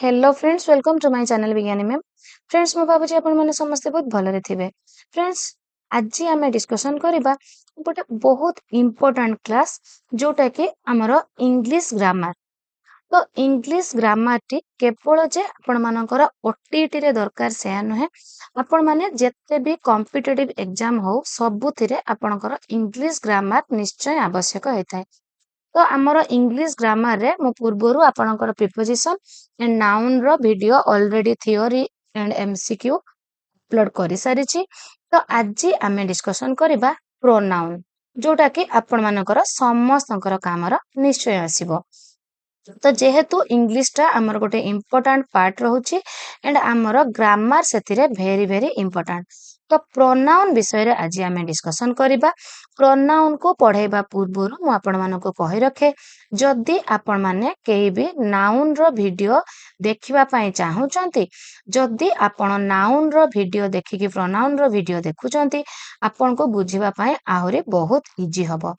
Hello friends, welcome to my channel Vigyani ma'am. Friends, मु भाबुची आपण माने समस्त बहुत भलरे थिबे। फ्रेंड्स, आज आमे डिस्कशन करिबा गोटे बहुत इंपोर्टेंट क्लास जोटा कि हमरो इंग्लिश ग्रामर। तो इंग्लिश ग्रामर टी केवल जे आपण मानकर ओटीटी रे दरकार से नुहे, आपण माने जेते भी कॉम्पिटिटिव एग्जाम हो सबुथिरे आपणकर इंग्लिश ग्रामर निश्चय आवश्यक होइथाय। तो आमर इंग्लिश ग्रामर रे मु पूर्वरु आपणकर प्रिपोजिशन एंड नाउन रो video already theory and MCQ upload करि सारिछि। तो आज आमे डिस्कशन करिबा प्रोनाउन, जोटा कि आपण मानकर समस्तंकर कामर निश्चय आसीबो। तो जेहेतु इंग्लिश टा आमर गोटे इम्पोर्टेंट पार्ट रहउछि एंड आमर ग्रामर सेथिरे वेरी वेरी इम्पोर्टेंट। तो प्रोनाउन विषय रे आज आमे डिस्कशन करिबा। प्रोनाउन को पढ़ेबा पूर्वरु मु आपण मानको कहि रखे, जदि आपण माने केही भी नाउन रो वीडियो देखिबा पई चाहुचंती, जदि आपण नाउन रो वीडियो देखि कि प्रोनाउन रो वीडियो देखुचंती, आपण को बुझिबा पई आहुरी बहुत इजी हबो।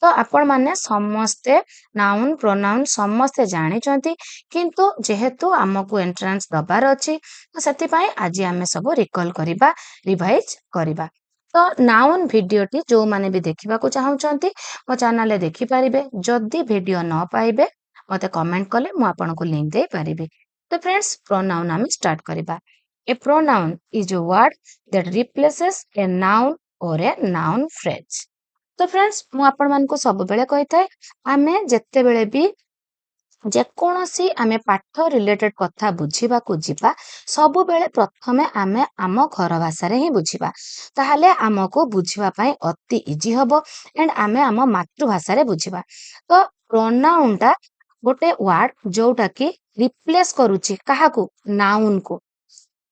तो आपण माने समस्ते नाउन प्रोनाउन समस्ते जानिचंती, किंतु जेहेतु हमकु एंट्रेंस दबार अछि तो सेति पई आज आमे सब रिकॉल करिबा, रिवाइज करिबा। तो नाउन वीडियो टी जो माने भी देखिबा को चाहुचंती मो चैनल रे देखि पारिबे। जदि वीडियो न पाइबे मते कमेंट कले मु आपन को लिंक दे पारिबे। तो फ्रेंड्स, प्रोनाउन आमे स्टार्ट करिबा। A pronoun is a word that replaces a noun or a noun phrase. तो फ्रेंड्स, मु आपण मान को सब बेले कहि थाए, आमे जेते बेले भी जे कोनोसी आमे पाठ रिलेटेड कथा बुझिबा को जिबा, सब बेले प्रथमे आमे आम घर भाषा रे ही बुझिबा, ताहाले आमको बुझिबा पई अति इजी हबो एंड आमे आम मातृभाषा रे बुझिबा। तो प्रोनाउन टा गोटे वर्ड जोटा कि रिप्लेस करूची काहाकू, नाउन को।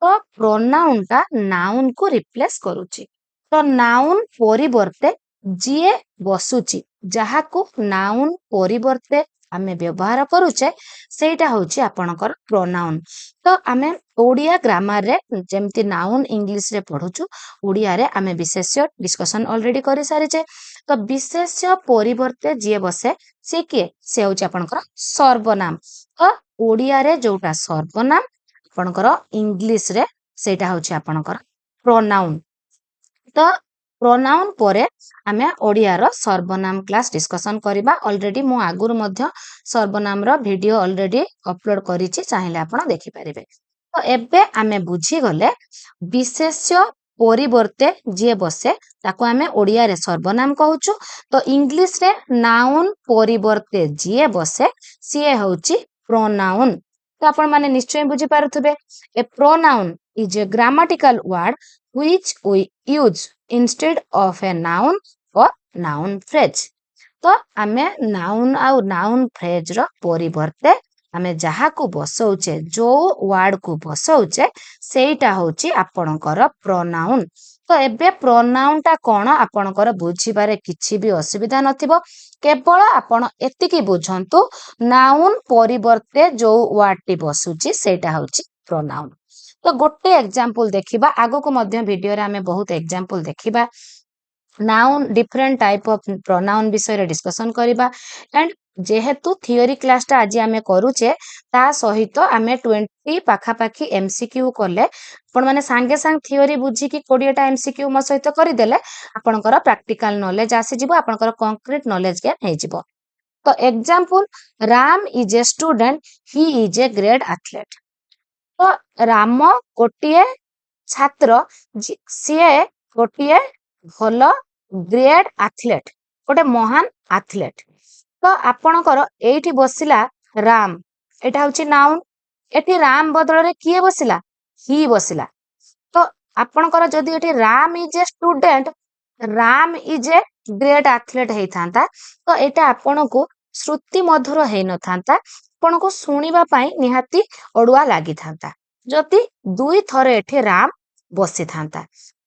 तो प्रोनाउन टा नाउन को रिप्लेस करूची। तो नाउन परिवर्ते जिए बसुची, जहाकू नाउन परिवर्ते आमे व्यवहार करूचे, सेटा होची आपणकर प्रोनाउन। तो आमे ओडिया ग्रामर रे जेमति नाउन इंग्लिश रे पढुचु, ओडिया रे आमे विशेष्य डिस्कशन ऑलरेडी करि सारिचे। तो विशेष्य परिवर्ते जिए बसे से के से होची आपणकर सर्वनाम। तो ओडिया रे जोटा सर्वनाम, आपणकर इंग्लिश रे सेटा होची आपणकर प्रोनाउन। तो प्रोनाउन परे आमे ओडिया रो सर्वनाम क्लास डिस्कशन करिबा। ऑलरेडी मु आगुर मध्य सर्वनाम रो वीडियो ऑलरेडी अपलोड करिछि, चाहिले आपण देखि पारिबे। तो एबे आमे बुझी गले विशेष्य परिवर्ते जे बसे ताको आमे ओडिया रे सर्वनाम कहूछु। तो इंग्लिश रे नाउन परिवर्ते जे बसे सिए होची प्रोनाउन। तो आपण माने निश्चय बुझी पारुथबे, a pronoun is a grammatical word which we use instead of a noun or noun phrase। तो आमे नाउन आउ नाउन फ्रेज रो परिवर्ते आमे जहा को बसौचे, जो वर्ड को बसौचे, सेटा होची आपणकर प्रोनाउन। तो एबे प्रोनाउन टा कोन आपणकर बुझिबारे किछि भी असुविधा नथिबो, केवल आपण एतिकी बुझंतु नाउन परिवर्ते जो वर्ड टी बसुची सेटा होची प्रोनाउन। तो गोटे एग्जांपल देखिबा, आगो को मध्य वीडियो रे आमे बहुत एग्जांपल देखिबा। Noun different type of pronoun विषय रे डिस्कशन करिबा एंड जेहेतु थियोरी क्लास टा आज आमे करूचे, ता सहित आमे 20 पाखा पाखी एमसीक्यू करले आपण माने सांगे सांग थियोरी बुझी कि 20 टा एमसीक्यू म सहित करि देले आपनकर प्रैक्टिकल नॉलेज आसी जिवो, आपनकर कंक्रीट नॉलेज गेन हे जिवो। तो example, Ram is a student, he is a great athlete. तो राम गोटिए छात्र, सीए गोटिए भल ग्रेट एथलीट, गोटे महान एथलीट। तो आपणकर एठी बसिला राम, एटा होची नाउन, एठी राम बदल रे किए बसिला, ही बसिला। तो आपणकर जदि एठी Ram is a student, Ram is a great athlete हेई थांता, तो एटा आपणको श्रुति मधुर हेई न थांता, आपणको सुनिबा पई निहाती अडुआ लागि थांता जदि दुई थरे एठी राम बसी थांता।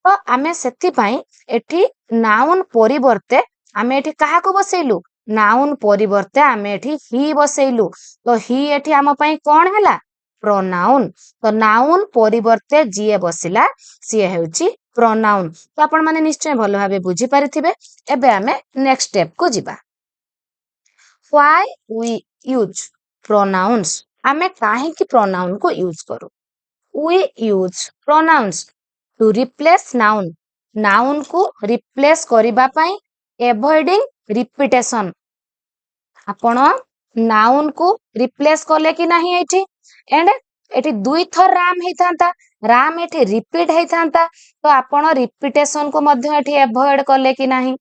तो आमे सेति पई एठी नाउन परिवर्ते आमे एठी काहा को बसैलु, नाउन परिवर्ते आमे एठी ही बसैलु। तो ही एठी आम पई कोन हैला, प्रोनाउन। तो नाउन परिवर्ते जिए बसिला सिए हेउची प्रोनाउन। तो आपण माने निश्चय भलो भाबे बुझी पारिथिबे। एबे आमे नेक्स्ट स्टेप को जिबा। व्हाई वी यूज pronouns आमे काहेकि प्रोनाउन को यूज करू we use pronouns to replace noun noun को रिप्लेस करिबा पई एवॉइडिंग रिपीटेशन आपण नाउन को रिप्लेस कले कि नाही एठी एंड एठी दुई थर राम हेतांता राम एठी रिपीट हेतांता तो आपण रिपीटेशन को मध्य एठी एवॉइड कले कि नाही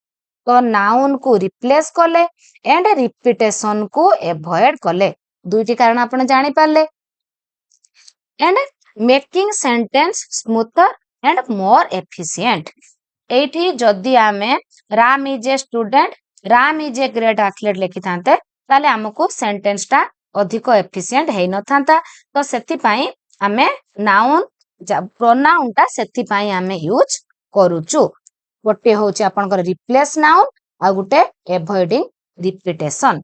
तो नाउन को रिप्लेस कले एंड रिपीटेशन को एवॉइड कले दुईटी कारण आपण जानि Parle and making sentence smoother and more efficient एठी जदी आमे Ram is a student Ram is a great athlete लिखि थांते ताले हमको सेंटेंस टा अधिक एफिशिएंट हेई न थांता तो सेति पई आमे नाउन प्रोनाउन टा सेति पई आमे यूज करूचु गोटे होची आपनकर रिप्लेस नाउन आ गोटे एवॉइडिंग रिपीटेशन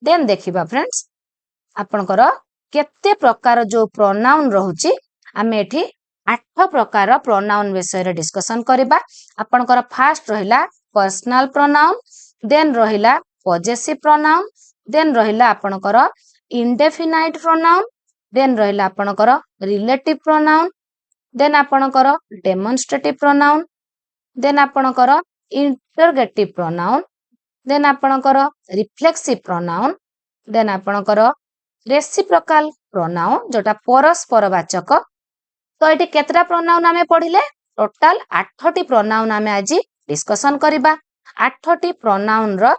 देन देखिबा फ्रेंड्स आपनकर केते प्रकार जो प्रोनाउन रहूची आमे एठी 8 प्रकार प्रोनाउन विषय रे डिस्कशन करिबा आपनकर फर्स्ट रहिला पर्सनल प्रोनाउन देन रहिला पॉजेसिव प्रोनाउन देन रहिला आपनकर इंडेफिनाइट प्रोनाउन देन रहिला आपनकर रिलेटिव प्रोनाउन देन आपनकर डेमोन्स्ट्रेटिव प्रोनाउन देन आपनकर इंटरगेटिव प्रोनाउन देन आपनकर रिफ्लेक्सिव प्रोनाउन देन आपनकर रेसिप्रोकाल प्रोनाउन जोटा परस्परवाचक तो ये केतरा प्रोनाउन आमे पढ़िले टोटाल 8टी प्रोनाउन आमे आज डिस्कशन करिबा 8टी प्रोनाउन रो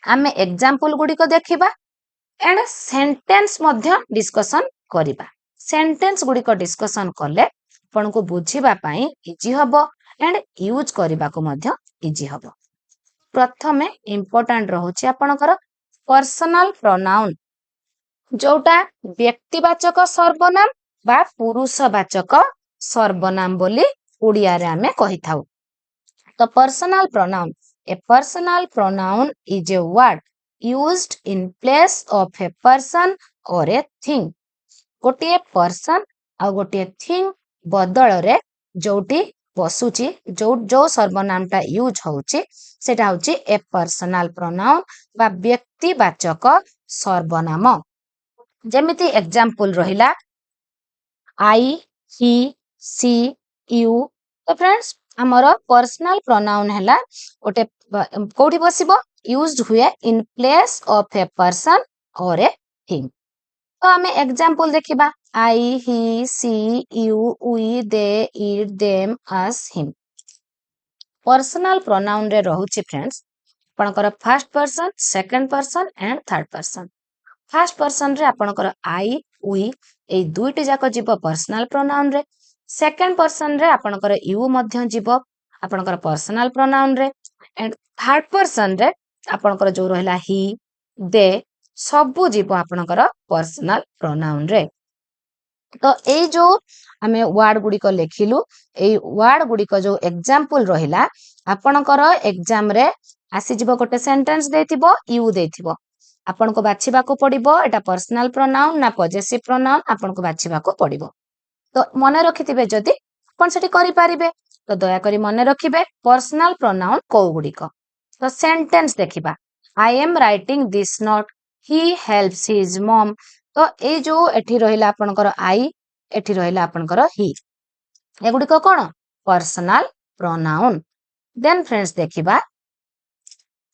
आमे एग्जांपल गुडी को देखिबा एंड सेंटेंस मध्य डिस्कशन करिबा सेंटेंस गुडी को डिस्कशन करले आपण को बुझिबा पई इजी हबो एंड यूज करिबा को मध्य इजी हबो प्रथमे इंपोर्टेंट रहउची आपनकर पर्सनल प्रोनाउन जोटा व्यक्तिवाचक सर्वनाम बा पुरुषवाचक सर्वनाम बोली उड़िया रे आमे कहि थाउ तो personal pronoun A personal pronoun is a word used in place of a person or a thing गोटे पर्सन आ गोटे थिंग बदल रे जोटी बसुची जो सर्वनाम टा यूज होउची सेटा होउची ए पर्सनल प्रोनाउन बा व्यक्तिवाचक सर्वनाम जेमिति एग्जांपल रहिला आई ही सी यू तो फ्रेंड्स हमर पर्सनल प्रोनाउन हैला गोटे कोठी बसिबो यूज्ड हुए in place of a person or a thing तो हमें एग्जांपल देखिबा I he she you we they it them us him personal pronoun रे रहउची फ्रेंड्स आपनकर first person second person and third person first person रे आपनकर I we ए दुईटी जाक जीव पर्सनल प्रोनाउन रे सेकंड पर्सन रे आपनकर यू मध्य जीव आपनकर पर्सनल प्रोनाउन रे एंड थर्ड पर्सन रे आपनकर जो रहला ही दे सबु जीव आपनकर पर्सनल प्रोनाउन रे तो ए जो हमें वर्ड गुडी को लेखिलु ए वर्ड गुडी को जो एग्जांपल रहिला आपनकर एग्जाम रे आसी जीव गोटे सेंटेंस देथिबो यू देथिबो आपन को बाछिबा को पड़िबो एटा पर्सनल प्रोनाउन ना पॉजेसिव प्रोनाउन आपन को बाछिबा को पड़िबो तो मने रखिथिबे जदी आपन सेठी करि पारिबे तो दया करी मने रखिबे पर्सनल प्रोनाउन को गुडी को तो सेंटेंस देखिबा I am writing this note he helps his mom तो ए जो एठी रहिला आपनकर आई एठी रहिला आपनकर ही ए गुडी को कोन पर्सनल प्रोनाउन देन फ्रेंड्स देखिबा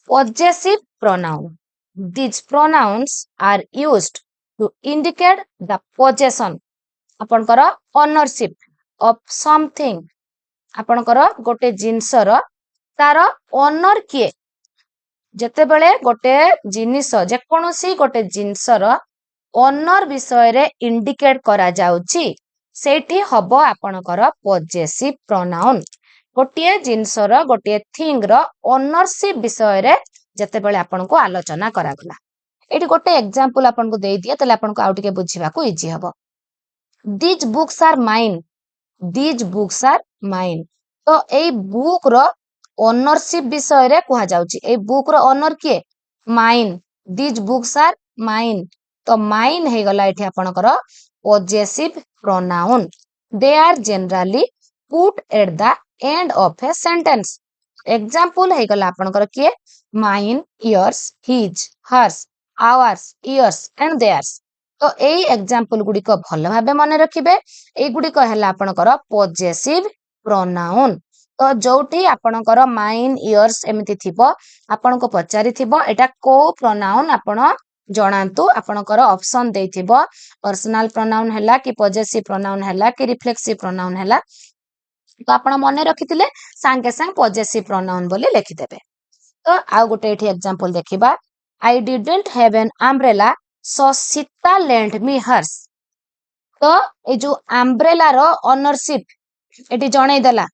possessive pronoun these pronouns are used to indicate the possession आपनकर ओनरशिप of something आपनकर गोटे जिंसर तार ओनर किए जते बेले गोटे जिनिस जे कोनोसी गोटे जिंसर ओनर विषय रे इंडिकेट करा जाउची सेठी हबो आपनकर पॉजेसिव प्रोनाउन गोटे जिंसर गोटे थिंग रो ओनरशिप विषय रे जते बेले आपन को आलोचना करा गला एठी गोटे एग्जांपल आपन को देई दिया तले आपन को आउ टिके बुझिबा को इजी हबो these books are mine these books are mine तो एई बुक रो ओनरशिप विषय रे कहा जाउची एई बुक रो ओनर के mine these books are mine तो माइन हे गला एठी आपन को possessive pronoun they are generally put at the end of a sentence example हे गला आपन को के mine yours his hers ours yours and theirs तो एई एग्जांपल गुडी को भल भाबे मन रखिबे एई गुडी को हला आपनकर पोजेसिव प्रोनाउन तो जोठी आपनकर माइन इयर्स एमिति थिबो आपनको पचारि थिबो एटा को प्रोनाउन आपण जणांतु आपनकर ऑप्शन देथिबो पर्सनल प्रोनाउन हला कि पोजेसिव प्रोनाउन हला कि रिफ्लेक्सिव प्रोनाउन हला तो आपण मन रखिथिले सांगे सांग पोजेसिव प्रोनाउन बोली लिखि देबे तो आउ गोटे एठी एग्जांपल देखिबा I didn't have an umbrella so Sita lend me hers तो ए जो अम्ब्रेला रो ओनरशिप एटी जणै देला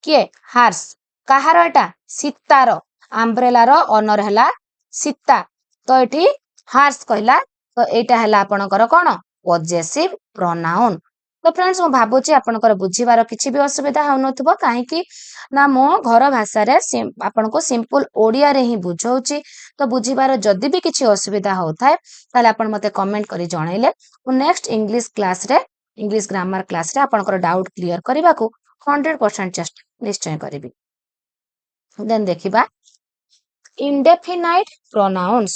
किए हर्स कहार एटा सीतार अम्ब्रेला रो ओनर हला सीता तो एठी हर्स कहला तो एटा हला आपनकर कोन पोजेसिव प्रोनाउन तो फ्रेंड्स मु भाबुची आपनकर बुझिबार किछि भी असुविधा होनथबो काहे कि ना मो घर भाषा रे आपनको सिंपल ओडिया रे ही बुझौची तो बुझिबार जदी भी किछि असुविधा होथाय ताले आपन मते कमेंट करी जणाइले मु नेक्स्ट इंग्लिश क्लास रे इंग्लिश ग्रामर क्लास रे आपनकर डाउट क्लियर करबा को 100% चेष्टा निश्चय करबी देन देखिबा indefinite pronouns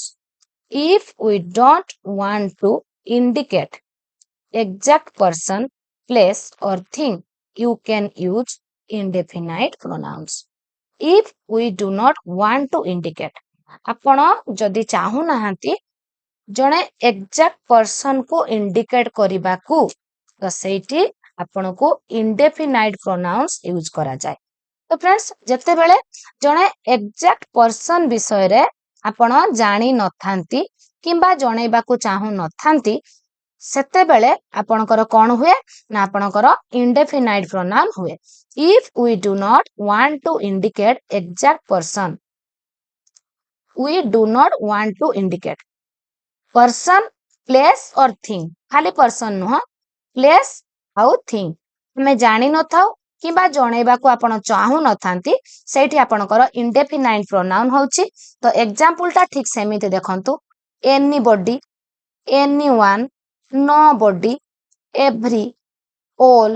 if we don't want to indicate exact person place or thing you can use indefinite pronouns if we do not want to indicate आपण जदि चाहू नाहंती जणे एग्जैक्ट पर्सन को इंडिकेट करबा को तो सेठी आपण को इंडेफिनाइट प्रोनाउंस यूज करा जाय तो फ्रेंड्स जते बेले जणे एग्जैक्ट पर्सन विषय रे आपण जानी नथांती किंबा जणैबा को चाहू नथांती सेते बेले आपणकर कोन हुए ना आपणकर इंडेफिनाइट प्रोनाउन हुए if we do not want to indicate exact person we do not want to indicate person place और थिंग खाली पर्सन नुह प्लेस आउ थिंग हमें जानी न थाउ किबा जणैबा को आपण चाहू नथांती सेठी आपणकर इंडेफिनाइट प्रोनाउन होउची तो एग्जांपल ता ठीक सेमिते देखंतु anybody anyone nobody every all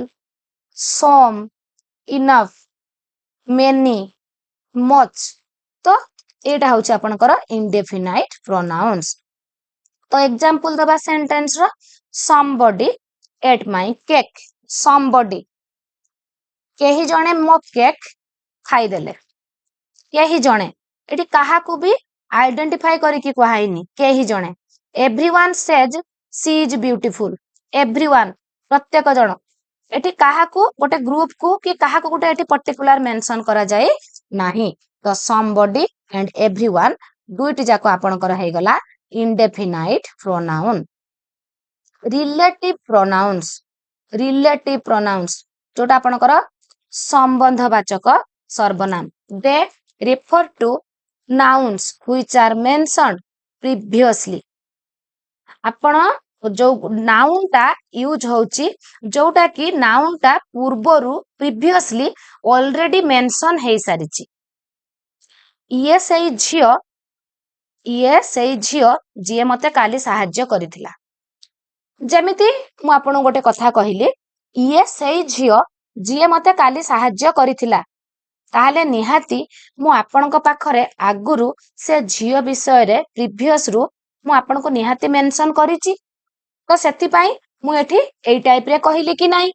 some enough many much तो एटा होची आपनकर इंडेफिनाइट प्रोनाउंस तो एग्जांपल दबा सेंटेंस रो somebody ate my cake somebody केही जणे मो केक खाई देले केही जणे एटी काहा को भी आइडेंटिफाई करी कि कहैनी केही जणे everyone says she is beautiful everyone प्रत्येक जन एटी काहा को गोटे ग्रुप को कि काहा को गोटे एटी पर्टिकुलर मेंशन करा जाए नाही तो समबॉडी एंड एवरीवन दुईटी जाको आपनकर हे गला इंडेफिनाइट प्रोनाउन रिलेटिव प्रोनाउंस जोटा आपनकर संबंधवाचक सर्वनाम they refer to nouns which are mentioned previously आपण जो नाउन टा यूज होची जोटा कि नाउन टा पूर्वरु प्रीवियसली ऑलरेडी मेंशन हे सारिची ये सेई झियो जे मते काली सहाय्य करिथिला जेमिति मु आपन गोटे कथा कहिले ये सेई झियो जे मते काली सहाय्य करिथिला ताहले निहाती मु आपनक पाखरे आगुरु से झियो विषय रे प्रीवियस रु मु आपनको निहाती मेंशन करिची तो सेति पई मु एठी एई टाइप रे कहिली कि नाही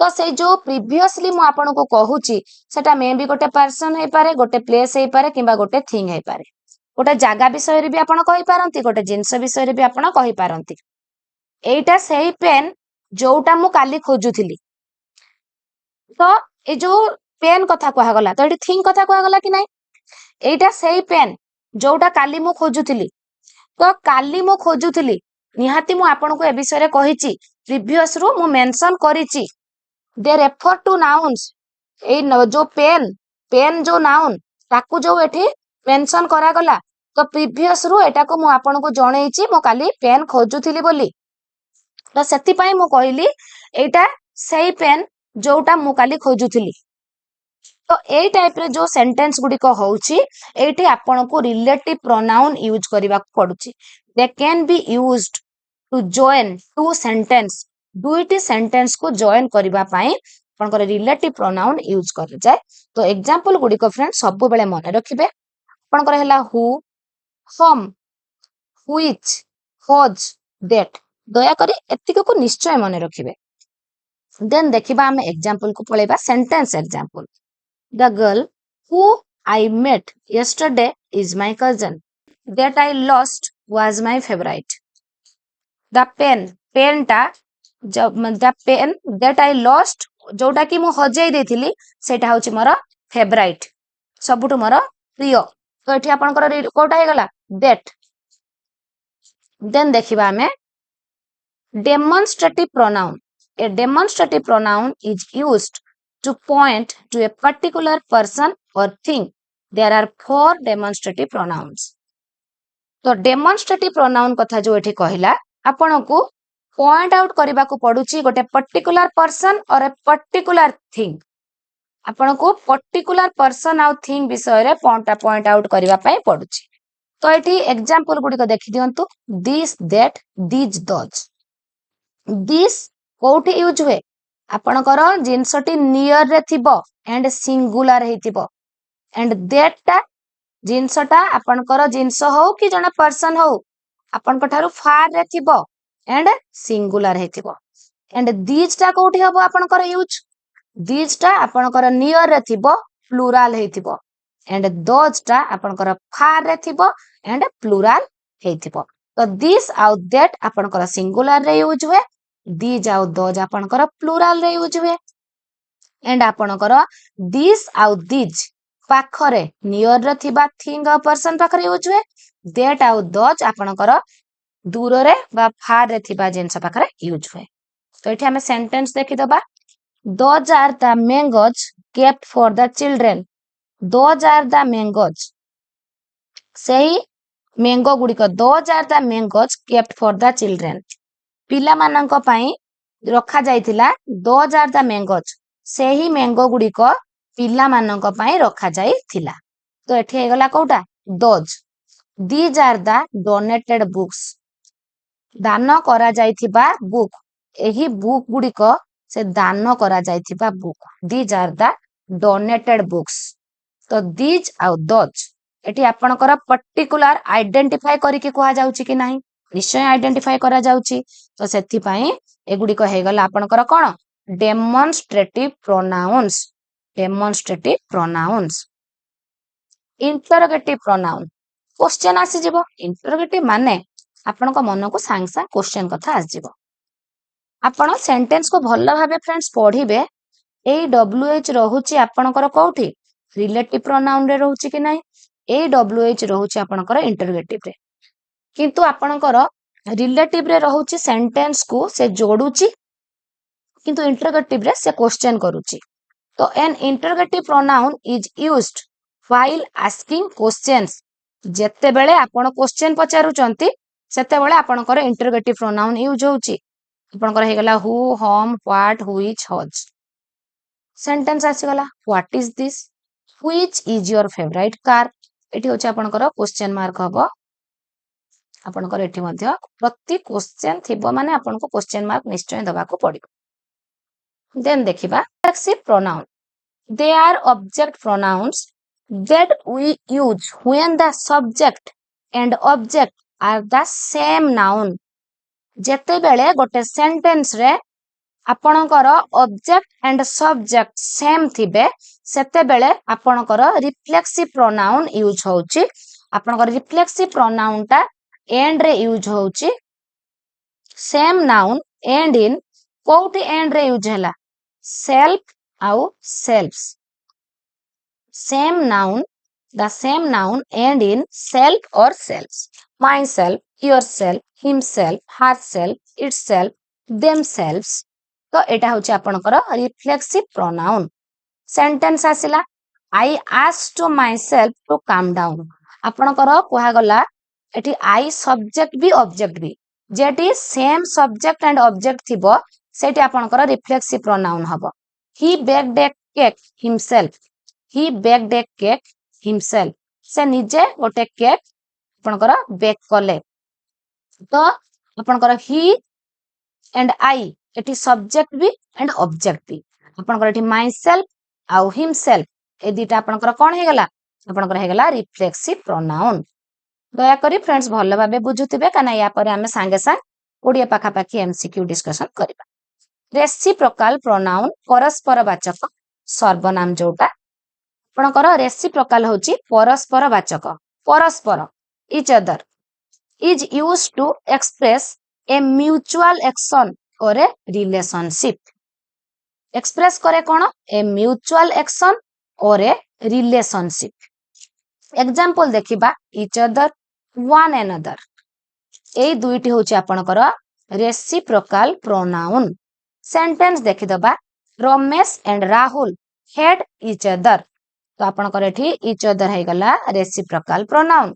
तो से जो प्रीवियसली मु आपनको कहूची सेटा मे भी गोटे पर्सन हे पारे गोटे प्लेस हे पारे किबा गोटे थिंग हे पारे गोटे जागा विषय रे भी आपण कहि पारंती गोटे जिंस विषय रे भी आपण कहि पारंती एटा सेही पेन जोटा मु काली खोजुथिली तो ए जो पेन कथा कहा गला तो एठी थिंग कथा कहा गला कि नाही एटा सेही पेन जोटा काली मु खोजुथिली तो काली मु खोजुथिली निहाती मु आपनको ए विषय रे कहिची प्रीवियस रु मु मेंशन करिची दे रेफर टू नाउन्स ए जो पेन जो नाउन ताकू जो एठी मेंशन करा गला तो प्रीवियस रु एटा को मु आपनको जणैची मु काली पेन खोजुथिली बोली तो सेति पई मु कहिली एटा सेही पेन जोटा मु काली खोजुथिली तो ए टाइप रे जो सेंटेंस गुडी को होउची एठी आपन को रिलेटिव प्रोनाउन यूज करबा पडुची they can be used to join two sentence दुईटी सेंटेंस को जॉइन करबा पई आपन को रिलेटिव प्रोनाउन यूज कर जाय तो एग्जांपल गुडी को फ्रेंड सब बेले मन रखिबे आपन को हला हु हम व्हिच होज that दया करी एतिक को निश्चय मन रखिबे देन देखिबा आमे एग्जांपल को पळेबा sentence example the girl who I met yesterday is my cousin that I lost was my favorite the pen टा the pen that I lost जोटा कि मु हजेई देथिली सेटा होची मोर फेवराइट सबुटु मोर प्रिय तो एठी आपनकर कोटा हे गला that देन देखिबा हमें demonstrative pronoun a demonstrative pronoun is used to point to a particular person or thing there are four demonstrative pronouns तो demonstrative pronoun कथा जो एठी कहिला आपनको पॉइंट आउट करबा को पडुची गोटे particular person or a particular thing आपनको पर्टिकुलर पर्सन आउ थिंग विषय रे पॉइंट आउट करबा पई पडुची तो एठी एग्जांपल गुडी को देखि दियंतु this that this those this कोठी यूज हुए आपणकर जिनसटी नियर रे थिबो एंड सिंगुलर हेतिबो एंड दैट टा जिनसटा आपणकर जिनस हो कि जने पर्सन हो आपनक ठारू फार रे थिबो एंड सिंगुलर हेतिबो एंड दिस टा कोठी हबो आपणकर यूज दिस टा आपणकर नियर रे थिबो प्लुराल हेतिबो एंड दोज टा आपणकर फार रे थिबो एंड प्लुराल हेतिबो तो दिस आउ दैट आपणकर सिंगुलर रे यूज हुए दिज आउ दोज आपणकर प्लुराल रे यूज हुए एंड आपणकर दिस आउ दिज पाखरे नियर रे थिबा थिंग आ पर्सन पाखरे यूज हुए दैट आउ दोज आपणकर दूर रे बा फार रे थिबा जिंस पाखरे यूज हुए तो एठी हमें सेंटेंस देखि दबा those are the mangoes kept for the children those are the mangoes सेही मैंगो गुडी को those are the mangoes kept for the children पिला मानंक पई रखा जाइथिला दोज आर द मैंगोज सेही मैंगो गुडी को पिला मानंक पई रखा जाइथिला तो एठी हे गला कोटा those these are the donated books दान करा जाइथिबा बुक एही बुक गुडी को से दान करा जाइथिबा book these are the donated books तो दीज आउ दोज एठी आपनकर पर्टिकुलर आइडेंटिफाई करिके कोहा जाउची कि नाही निश्चय आइडेंटिफाई करा जाउची तो सेथि पई एगुडी को हे गला आपनकर कोन demonstrative pronouns interrogative pronoun question आसी जिवो इंटरोगेटिव माने आपनक मन को सांग सांग क्वेश्चन कथा आस जिवो आपण सेंटेंस को भल्ला भाबे फ्रेंड्स पढिबे ए डब्ल्यूएच रहुची आपनकर कोठी रिलेटिव प्रोनाउन रे रहुची कि नाही ए डब्ल्यूएच रहुची आपनकर इंटरोगेटिव रे किंतु आपनकर रिलेटिव रे रहुची सेंटेंस को से जोडुची किंतु इंटरोगेटिव रे से क्वेश्चन करूची तो an interrogative pronoun is used while asking questions जेते बेले आपण क्वेश्चन पचारुचंती सेते बेले आपनकर इंटरोगेटिव प्रोनाउन यूज होउची आपनकर हे गला हु होम व्हाट व्हिच हज सेंटेंस आसी गला what is this which is your favourite car एठी होची आपनकर क्वेश्चन मार्क हबो आपनकर एठी मध्य प्रति क्वेश्चन थिबो माने आपनको क्वेश्चन मार्क निश्चय दबा को पड़िबो देन देखिबा reflexive pronoun they are object pronouns that we use when the subject and object are the same noun जेते बेले गोटे सेंटेंस रे आपणकर ऑब्जेक्ट एंड सब्जेक्ट सेम थिबे सेते बेले आपणकर रिफ्लेक्सिव प्रोनाउन यूज होउची आपणकर रिफ्लेक्सिव प्रोनाउन टा एंड रे यूज होउची सेम नाउन एंड इन कोठी एंड रे यूज हैला सेल्फ आउ सेल्फ्स same noun the same noun end in self or selves myself yourself himself herself itself themselves तो एटा होची आपनकर रिफ्लेक्सिव प्रोनाउन सेंटेंस आसिला I asked to myself to calm down आपनकर कोहा गला एठी I सब्जेक्ट भी ऑब्जेक्ट भी जेटी सेम सब्जेक्ट एंड ऑब्जेक्ट थिबो सेटी आपनकर रिफ्लेक्सिव प्रोनाउन हबो he baked a cake himself he baked a cake himself से निजे गोटे केक आपनकर बेक कले तो आपनकर he and I eighty subject भी एंड ऑब्जेक्ट भी आपनकर एटी myself आउ himself ए दिटा आपनकर कोन हे गला आपनकर हे गला रिफ्लेक्सिव प्रोनाउन दया करी फ्रेंड्स भलो भाबे बुझुतिबे काना या परे हमें संगे संग ओडिया पाखापाखी एमसीक्यू डिस्कशन करबा। रेसिप्रोकाल प्रोनाउन परस्पर वाचक सर्वनाम जोटा आपणकर रेसिप्रोकाल होची परस्पर वाचक परस्पर each other is used to express a mutual action or a relationship. express करे कोन a mutual action or a relationship. example देखिबा each other one another एई दुईटी होची आपणकर रेसिप्रोकाल प्रोनाउन। सेंटेंस देखिदबा Ramesh and Rahul hate each other तो आपणकर एठी each other है गला reciprocal pronoun.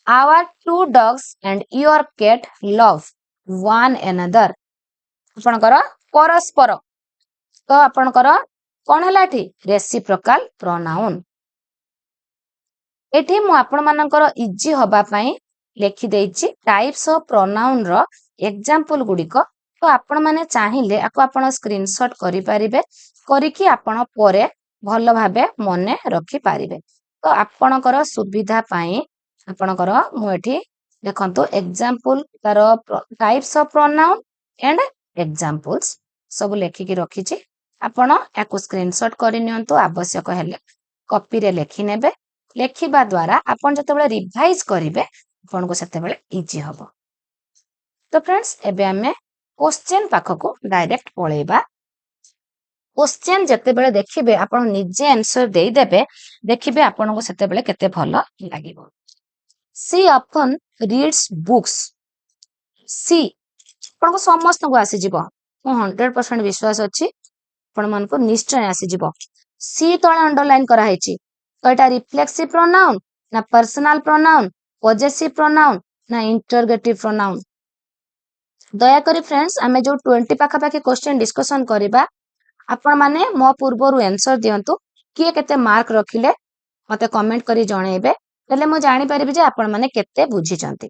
Our two dogs and your cat love one another आपणकर परस्पर तो आपणकर कोन हला एठी रेसिप्रोकाल प्रोनाउन। एठी मु आपण मानकर इजी होबा पई लेखि देछि टाइप्स ऑफ प्रोनाउन रो एग्जांपल गुडिको तो आपण माने चाहिले आको आपण स्क्रीनशॉट करि परिबे करिकि आपण परे भलो भाबे मने रखि पारिबे। तो आपणकर सुविधा पई आपणकर मु एठी देखंतु एग्जांपल तार types of pronoun and examples सब लेखि कि रखि छि आपण याको स्क्रीनशॉट करि नियंतु आवश्यक हेले कॉपी रे लेखि नेबे लेखिबा द्वारा आपण जतेबेले रिवाइज करिवे आपनको सेतेबेले इजी हबो। तो फ्रेंड्स एबे हमें क्वेश्चन पाखको डायरेक्ट पळेबा। क्वेश्चन जतेबेले देखिबे आपण निजे आंसर देई देबे देखिबे आपनको सेतेबेले केते भलो लागिबो। She often reads books. She आपनको समस्त को आसी जिवो मो 100% विश्वास अछि आपण मन को निश्चय आसी जिवो। सी तळे अंडरलाइन करा हैछि तो एटा रिफ्लेक्सिव प्रोनाउन ना पर्सनल प्रोनाउन पॉजेसिव प्रोनाउन ना इंटरगेटिव प्रोनाउन। दया करी फ्रेंड्स आमे जो 20 पाखा पाखी क्वेश्चन डिस्कशन करिबा आपण माने मो पूर्वरु आंसर दियंतु किए केते मार्क रखिले मते कमेंट करी जणेबे तले मो जानि परिबे जे आपण माने केते बुझिचंती।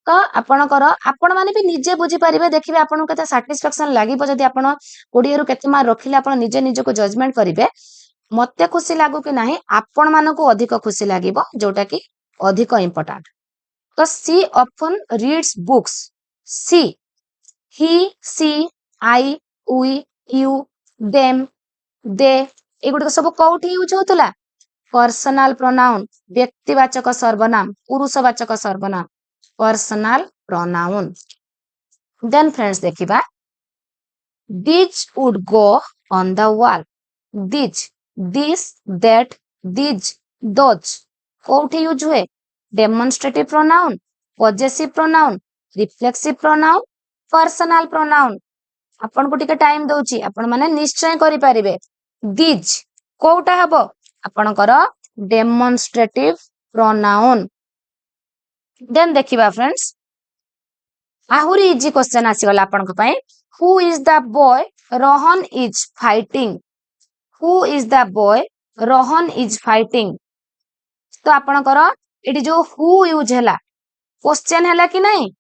तो आपणकर आपण माने भी निजे बुझी परिबे देखिबे आपण केते सैटिस्फैक्शन लागिबो जदि आपण ओडिया रु केते मार्क रखिले आपण निजे निजे को जजमेंट करिवे मते खुशी लागु कि नाही आपण मानको अधिक खुशी लागिबो जोटा कि अधिक इंपोर्टेंट। तो she often reads books she he she I we you them they एगुड सब कोठी यूज होतला पर्सनल प्रोनाउन व्यक्तिवाचक सर्वनाम पुरुषवाचक सर्वनाम पर्सनल प्रोनाउन। देन फ्रेंड्स देखिबा these would go on the wall these this that these those कोठी यूज हुए demonstrative pronoun possessive pronoun reflexive pronoun personal pronoun. आपण को टिके टाइम दउची आपण माने निश्चय करि परिबे these कोटा हबो आपणकर डेमोन्स्ट्रेटिव प्रोनाउन। देन देखिबा फ्रेंड्स आहुरी इजी क्वेश्चन आसीगला आपनक पई who is the boy Rohan is fighting who is the boy Rohan is fighting. तो आपनकर एटी जो हु यूज हैला क्वेश्चन हैला कि नहीं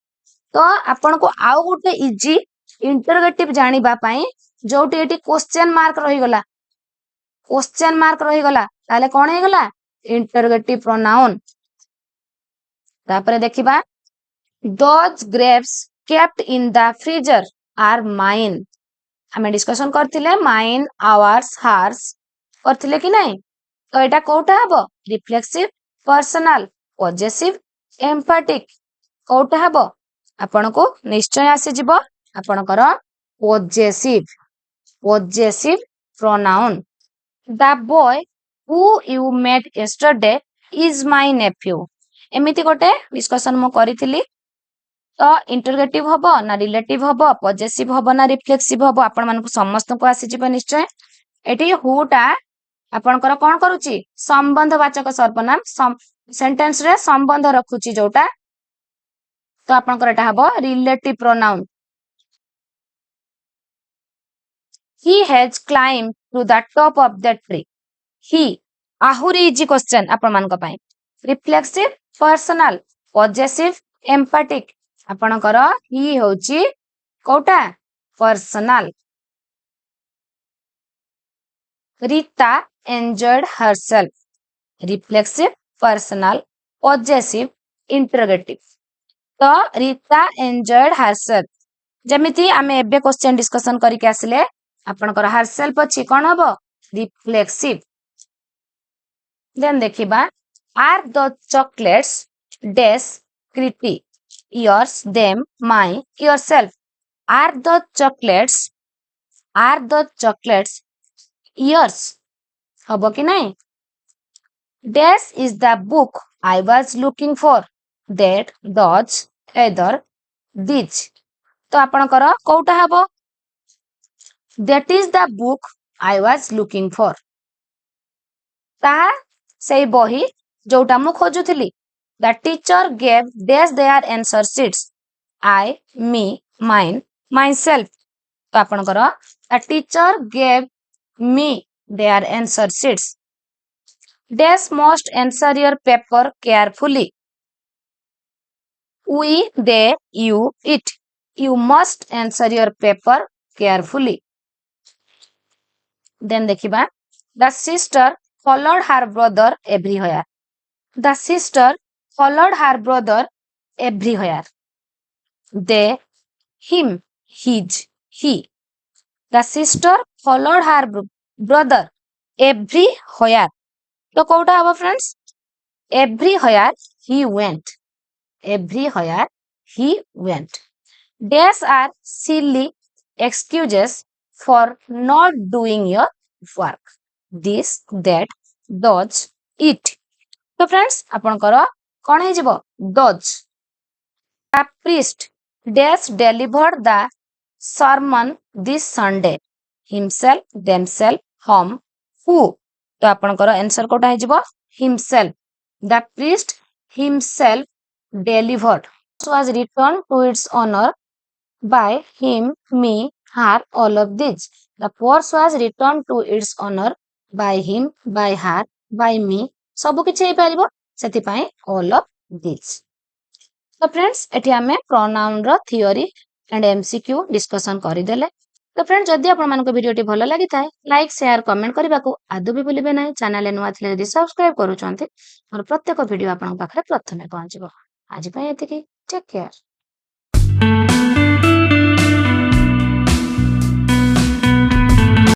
तो आपन को आउ गुटे इजी इंटरोगेटिव जानिबा पई जोटी एटी क्वेश्चन मार्क रही गला ताले कोन हे गला इंटरोगेटिव प्रोनाउन। तापरे देखिबा those grapes kept in the freezer are mine हमें डिस्कशन करथिले mine ours hers करथिले कि नहीं तो एटा कोटा हबो रिफ्लेक्सिव पर्सनल पॉजेसिव एम्फैटिक कोटा हबो आपण को निश्चय आसी जिवो आपणकर possessive pronoun. the boy who you met yesterday is my nephew एमिति गोटे डिस्कशन मो करिथिली तो इंटरगेटिव हबो ना रिलेटिव हबो पॉजेसिव हबो ना रिफ्लेक्सिव हबो आपण मानकु समस्त को आसी जिवो निश्चय। एटी हुटा आपणकर कोन करूची संबंधवाचक सर्वनाम सेंटेंस रे संबंध रखुची जोटा तो आपणकर एटा हबो relative pronoun. he has climbed to the top of that tree he आहुरी इजी क्वेश्चन आपण मानक पई रिफ्लेक्सिव पर्सनल पॉजेसिव एम्फैटिक आपणकर ही होची कोटा personal. Rita enjoyed herself reflexive personal possessive interrogative. ତ ରୀତା ଏନ୍ଜୟଡ ହାରସେଲ୍ଫ। ଯେମିତି ଆମେ ଏବେ क्वेश्चन डिस्कशन करके आसिले आपनकर हारसेल्फ अछि कोन हबो रिफ्लेक्सिव। देन देखिबा आर द चॉकलेट्स डैश क्रिटी yours them my yourself। Are the chocolates yours हबो कि नहीं। Dash is the book I was looking for that does either these. तो आपनकर कोउटा हबो that is the book I was looking for. ताहा सेई बही जोटा मु खोजुथिली। The teacher gave dash their answer sheets I me mine myself. तो आपनकर the teacher gave me their answer sheets. Dash must answer your paper carefully। We, they, you, it। You must answer your paper carefully। Then देखिबा the sister followed her brother everywhere। The sister followed her brother everywhere। They, him, his, he। The sister followed her brother everywhere। तो कोउटा हबो friends everywhere he went। everywhere he went। Days are silly excuses for not doing your work। This, that, those, it। तो friends आपनकर कोन हे जिवो those। The priest dash delivered the sermon this Sunday। himself, themselves, whom, who। तो आपनकर answer Kota हे जिवो himself। The priest himself delivered was returned to its owner by him, me, her, all of these। The purse was returned to its owner by him, by her, by me। सब किछि हे परिबो सेति पई all of these। तो friends एठी हमें pronoun रो theory and MCQ discussion करि देले। तो फ्रेंड्स जदि आपण मानको वीडियोटी भलो लागि थाए लाइक शेयर कमेंट करबा को आदु भी भूलिबे नाही। चैनल नुआ थिले जदि सब्सक्राइब करूचंती और प्रत्येक वीडियो आपण पाखरे प्रथमे पहुंचबो। आज पई एतिकी टेक केयर।